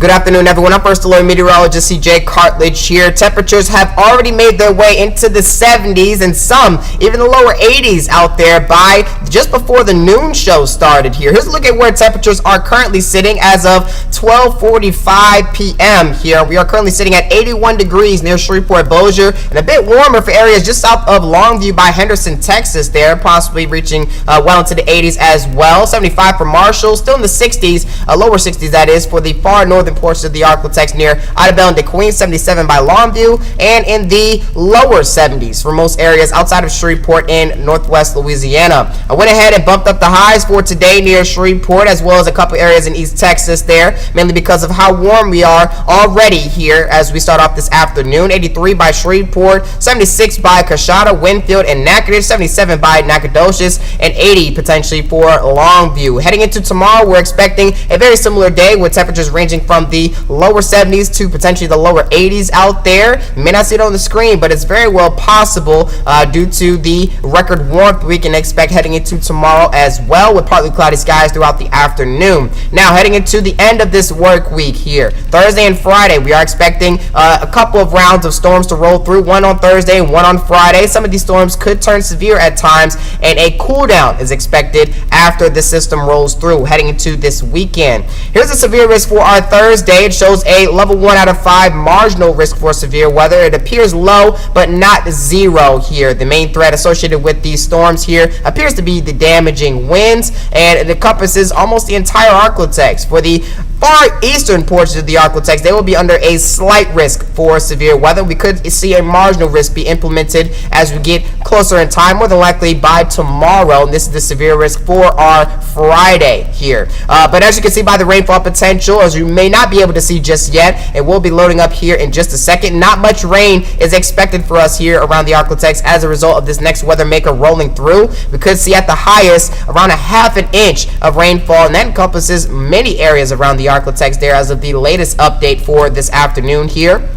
Good afternoon, everyone. I'm First Alert Meteorologist CJ Cartledge here. Temperatures have already made their way into the 70s and some even the lower 80s out there by just before the noon show started here. Here's a look at where temperatures are currently sitting as of 12:45 p.m. here. We are currently sitting at 81 degrees near Shreveport Bossier and a bit warmer for areas just south of Longview by Henderson, Texas there, possibly reaching well into the 80s as well. 75 for Marshall, still in the 60s, lower 60s that is, for the far northern portion of the Arklatex near Idabel and DeQueen. 77 by Longview, and in the lower 70s for most areas outside of Shreveport in northwest Louisiana. I went ahead and bumped up the highs for today near Shreveport as well as a couple areas in East Texas there, mainly because of how warm we are already here as we start off this afternoon. 83 by Shreveport, 76 by Coshada, Winfield, and Natchitoches, 77 by Nacogdoches, and 80 potentially for Longview. Heading into tomorrow, we're expecting a very similar day with temperatures ranging from the lower 70s to potentially the lower 80s out there. You may not see it on the screen, but it's very well possible due to the record warmth we can expect heading into tomorrow as well, with partly cloudy skies throughout the afternoon. Now, heading into the end of this work week here, Thursday and Friday, we are expecting a couple of rounds of storms to roll through, one on Thursday and one on Friday. Some of these storms could turn severe at times, and a cool down is expected after the system rolls through heading into this weekend. Here's a severe risk for our Thursday. It shows a level 1 out of 5 marginal risk for severe weather. It appears low, but not zero here. The main threat associated with these storms here appears to be the damaging winds, and it encompasses almost the entire Arklatex. For the far eastern portions of the Arklatex, they will be under a slight risk for severe weather. We could see a marginal risk be implemented as we get closer in time, more than likely by tomorrow. And this is the severe risk for our Friday here. But as you can see by the rainfall potential, as you may not be able to see just yet, it will be loading up here in just a second. Not much rain is expected for us here around the Arklatex as a result of this next weather maker rolling through. We could see at the highest around a half an inch of rainfall, and that encompasses many areas around the Arklatex there as of the latest update for this afternoon here.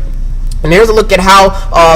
And here's a look at how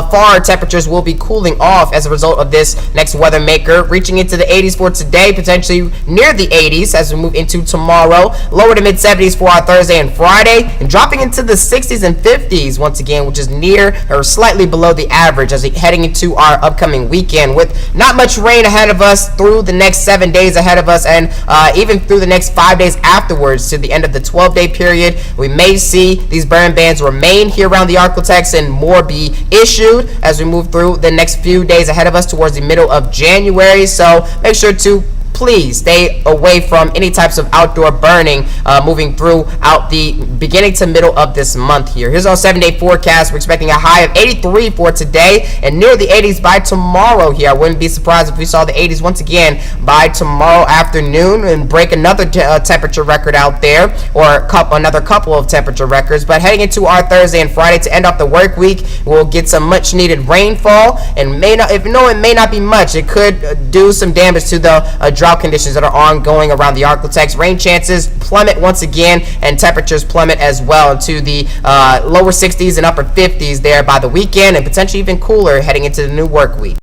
far temperatures will be cooling off as a result of this next weather maker, reaching into the 80s for today, potentially near the 80s as we move into tomorrow, lower to mid 70s for our Thursday and Friday, and dropping into the 60s and 50s once again, which is near or slightly below the average as we heading into our upcoming weekend, with not much rain ahead of us through the next 7 days ahead of us, and even through the next 5 days afterwards to the end of the 12-day period. We may see these burn bans remain here around the Arklatex and more be issued as we move through the next few days ahead of us towards the middle of January. So make sure to please stay away from any types of outdoor burning moving throughout the beginning to middle of this month here. Here's our 7-day forecast. We're expecting a high of 83 for today and near the 80s by tomorrow here. I wouldn't be surprised if we saw the 80s once again by tomorrow afternoon and break another temperature record out there, or another couple of temperature records. But heading into our Thursday and Friday to end off the work week, we'll get some much needed rainfall, and it may not be much. It could do some damage to the drought conditions that are ongoing around the Arklatex. Rain chances plummet once again, and temperatures plummet as well into the lower 60s and upper 50s there by the weekend, and potentially even cooler heading into the new work week.